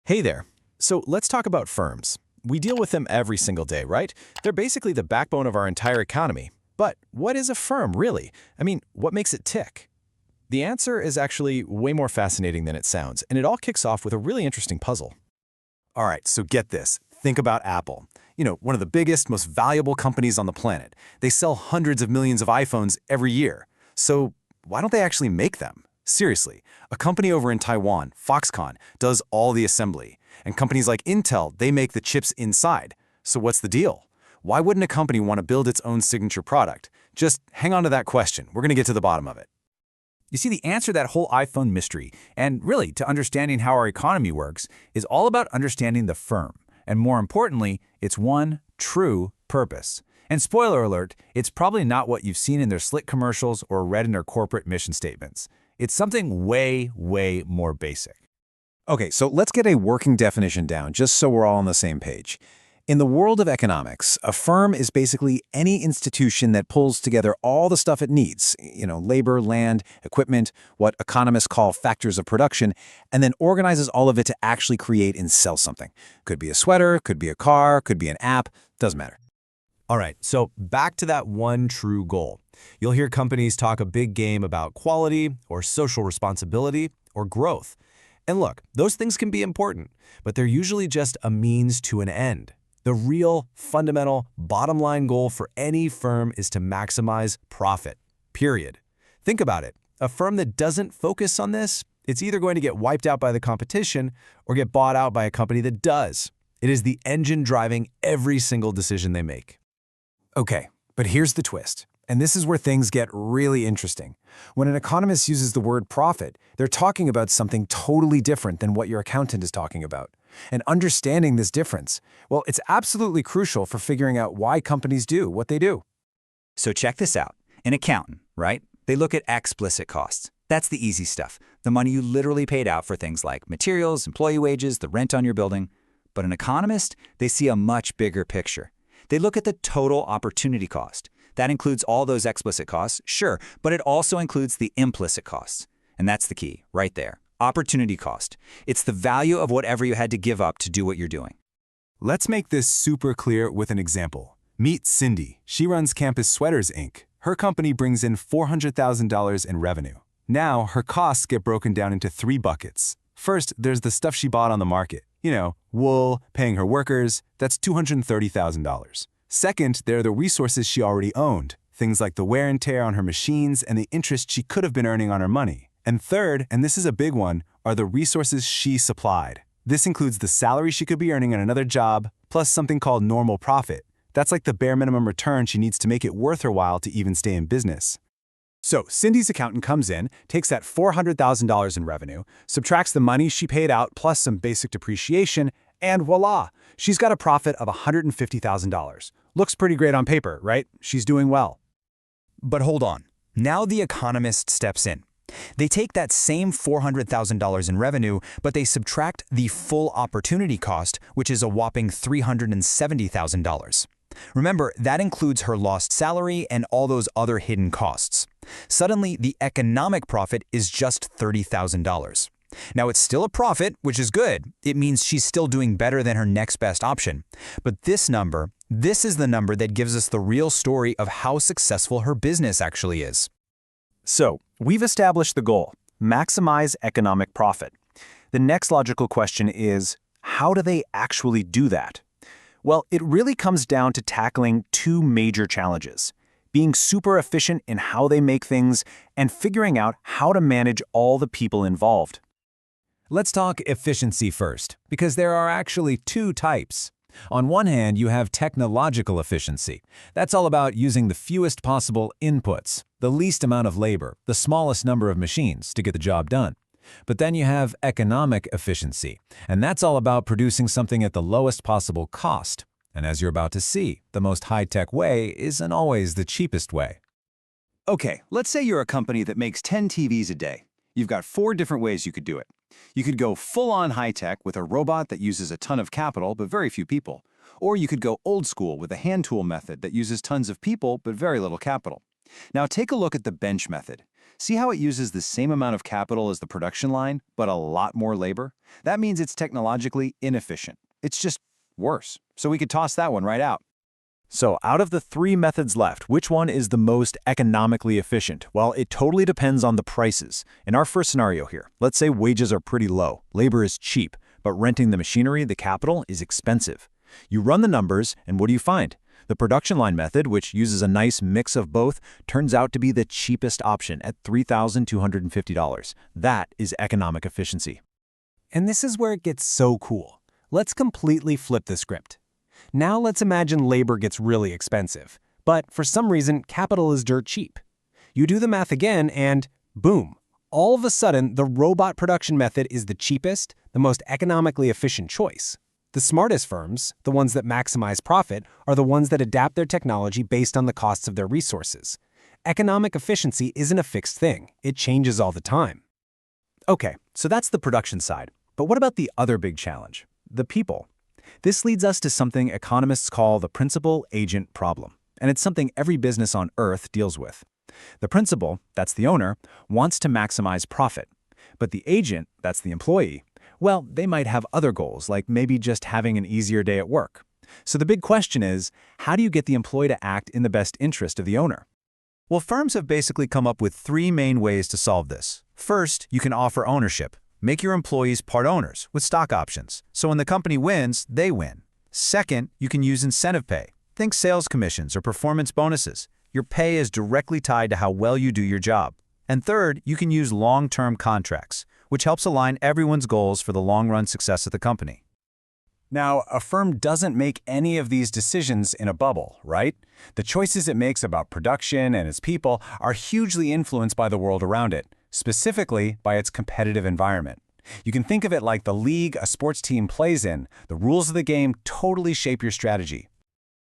Hey there. So let's talk about firms. We deal with them every single day, right? They're basically the backbone of our entire economy. But what is a firm, really? I mean, what makes it tick? The answer is actually way more fascinating than it sounds, and it all kicks off with a really interesting puzzle. All right, so get this. Think about Apple. One of the biggest, most valuable companies on the planet. They sell hundreds of millions of iPhones every year. So why don't they actually make them? Seriously, a company over in Taiwan, Foxconn, does all the assembly. And companies like Intel, they make the chips inside. So what's the deal? Why wouldn't a company want to build its own signature product? Just hang on to that question. We're going to get to the bottom of it. You see, the answer to that whole iPhone mystery, and really to understanding how our economy works, is all about understanding the firm, and more importantly, its one true purpose. And spoiler alert, it's probably not what you've seen in their slick commercials or read in their corporate mission statements. It's something way, way more basic. Okay, so let's get a working definition down, just so we're all on the same page. In the world of economics, a firm is basically any institution that pulls together all the stuff it needs, labor, land, equipment, what economists call factors of production, and then organizes all of it to actually create and sell something. Could be a sweater, could be a car, could be an app, doesn't matter. All right, so back to that one true goal. You'll hear companies talk a big game about quality or social responsibility or growth. And look, those things can be important, but they're usually just a means to an end. The real, fundamental, bottom line goal for any firm is to maximize profit, period. Think about it. A firm that doesn't focus on this, it's either going to get wiped out by the competition or get bought out by a company that does. It is the engine driving every single decision they make. Okay, but here's the twist. And this is where things get really interesting. When an economist uses the word profit, they're talking about something totally different than what your accountant is talking about. And understanding this difference, well, it's absolutely crucial for figuring out why companies do what they do. So check this out. An accountant, right? They look at explicit costs. That's the easy stuff. The money you literally paid out for things like materials, employee wages, the rent on your building. But an economist, they see a much bigger picture. They look at the total opportunity cost. That includes all those explicit costs, sure, but it also includes the implicit costs. And that's the key, right there. Opportunity cost. It's the value of whatever you had to give up to do what you're doing. Let's make this super clear with an example. Meet Cindy. She runs Campus Sweaters, Inc. Her company brings in $400,000 in revenue. Now, her costs get broken down into three buckets. First, there's the stuff she bought on the market. Wool, paying her workers, that's $230,000. Second, there are the resources she already owned, things like the wear and tear on her machines and the interest she could have been earning on her money. And third, and this is a big one, are the resources she supplied. This includes the salary she could be earning at another job, plus something called normal profit. That's like the bare minimum return she needs to make it worth her while to even stay in business. So Cindy's accountant comes in, takes that $400,000 in revenue, subtracts the money she paid out plus some basic depreciation, and voila, she's got a profit of $150,000. Looks pretty great on paper, right? She's doing well. But hold on. Now the economist steps in. They take that same $400,000 in revenue, but they subtract the full opportunity cost, which is a whopping $370,000. Remember, that includes her lost salary and all those other hidden costs. Suddenly, the economic profit is just $30,000. Now, it's still a profit, which is good. It means she's still doing better than her next best option. But this is the number that gives us the real story of how successful her business actually is. So, we've established the goal, maximize economic profit. The next logical question is, how do they actually do that? Well, it really comes down to tackling two major challenges: being super efficient in how they make things and figuring out how to manage all the people involved. Let's talk efficiency first, because there are actually two types. On one hand, you have technological efficiency. That's all about using the fewest possible inputs, the least amount of labor, the smallest number of machines to get the job done. But then you have economic efficiency, and that's all about producing something at the lowest possible cost. And as you're about to see, the most high-tech way isn't always the cheapest way. Okay, let's say you're a company that makes 10 TVs a day. You've got 4 different ways you could do it. You could go full-on high-tech with a robot that uses a ton of capital but very few people. Or you could go old school with a hand tool method that uses tons of people but very little capital. Now take a look at the bench method. See how it uses the same amount of capital as the production line, but a lot more labor? That means it's technologically inefficient. It's just worse. So we could toss that one right out. So out of the three methods left, which one is the most economically efficient? Well, it totally depends on the prices. In our first scenario here, let's say wages are pretty low, labor is cheap, but renting the machinery, the capital, is expensive. You run the numbers, and what do you find? The production line method, which uses a nice mix of both, turns out to be the cheapest option at $3,250. That is economic efficiency. And this is where it gets so cool. Let's completely flip the script. Now let's imagine labor gets really expensive, but for some reason, capital is dirt cheap. You do the math again and boom, all of a sudden, the robot production method is the cheapest, the most economically efficient choice. The smartest firms, the ones that maximize profit, are the ones that adapt their technology based on the costs of their resources. Economic efficiency isn't a fixed thing. It changes all the time. Okay, so that's the production side. But what about the other big challenge? The people. This leads us to something economists call the principal-agent problem, and it's something every business on Earth deals with. The principal, that's the owner, wants to maximize profit. But the agent, that's the employee, well, they might have other goals, like maybe just having an easier day at work. So the big question is, how do you get the employee to act in the best interest of the owner? Well, firms have basically come up with three main ways to solve this. First, you can offer ownership. Make your employees part owners with stock options, so when the company wins, they win. Second, you can use incentive pay. Think sales commissions or performance bonuses. Your pay is directly tied to how well you do your job. And third, you can use long-term contracts, which helps align everyone's goals for the long-run success of the company. Now, a firm doesn't make any of these decisions in a bubble, right? The choices it makes about production and its people are hugely influenced by the world around it, specifically by its competitive environment. You can think of it like the league a sports team plays in. The rules of the game totally shape your strategy.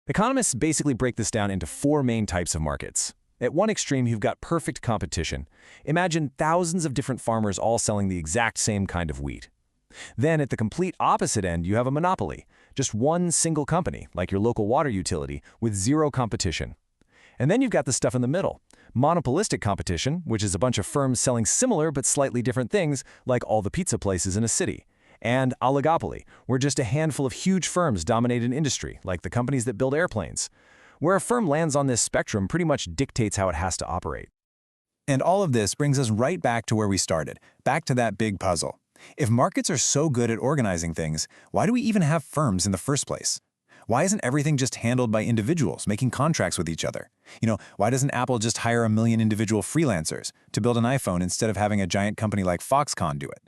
Economists basically break this down into four main types of markets. At one extreme, you've got perfect competition. Imagine thousands of different farmers all selling the exact same kind of wheat. Then at the complete opposite end, you have a monopoly, just one single company, like your local water utility, with zero competition. And then you've got the stuff in the middle, monopolistic competition, which is a bunch of firms selling similar but slightly different things, like all the pizza places in a city. And oligopoly, where just a handful of huge firms dominate an industry, like the companies that build airplanes. Where a firm lands on this spectrum pretty much dictates how it has to operate. And all of this brings us right back to where we started, back to that big puzzle. If markets are so good at organizing things, why do we even have firms in the first place? Why isn't everything just handled by individuals making contracts with each other? Why doesn't Apple just hire 1 million individual freelancers to build an iPhone instead of having a giant company like Foxconn do it?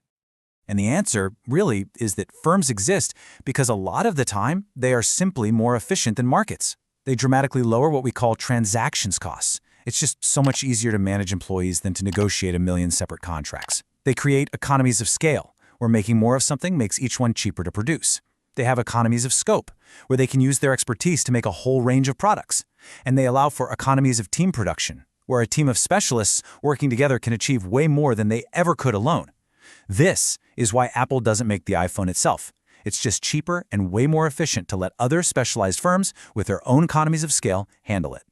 And the answer, really, is that firms exist because a lot of the time, they are simply more efficient than markets. They dramatically lower what we call transactions costs. It's just so much easier to manage employees than to negotiate 1 million separate contracts. They create economies of scale, where making more of something makes each one cheaper to produce. They have economies of scope, where they can use their expertise to make a whole range of products. And they allow for economies of team production, where a team of specialists working together can achieve way more than they ever could alone. This is why Apple doesn't make the iPhone itself. It's just cheaper and way more efficient to let other specialized firms with their own economies of scale handle it.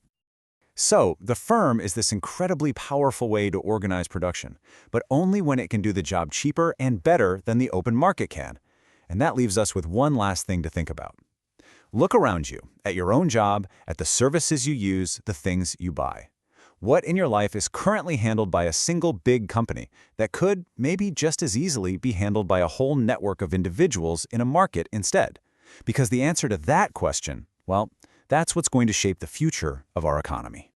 So, the firm is this incredibly powerful way to organize production, but only when it can do the job cheaper and better than the open market can. And that leaves us with one last thing to think about. Look around you, at your own job, at the services you use, the things you buy. What in your life is currently handled by a single big company that could, maybe just as easily, be handled by a whole network of individuals in a market instead? Because the answer to that question, well, that's what's going to shape the future of our economy.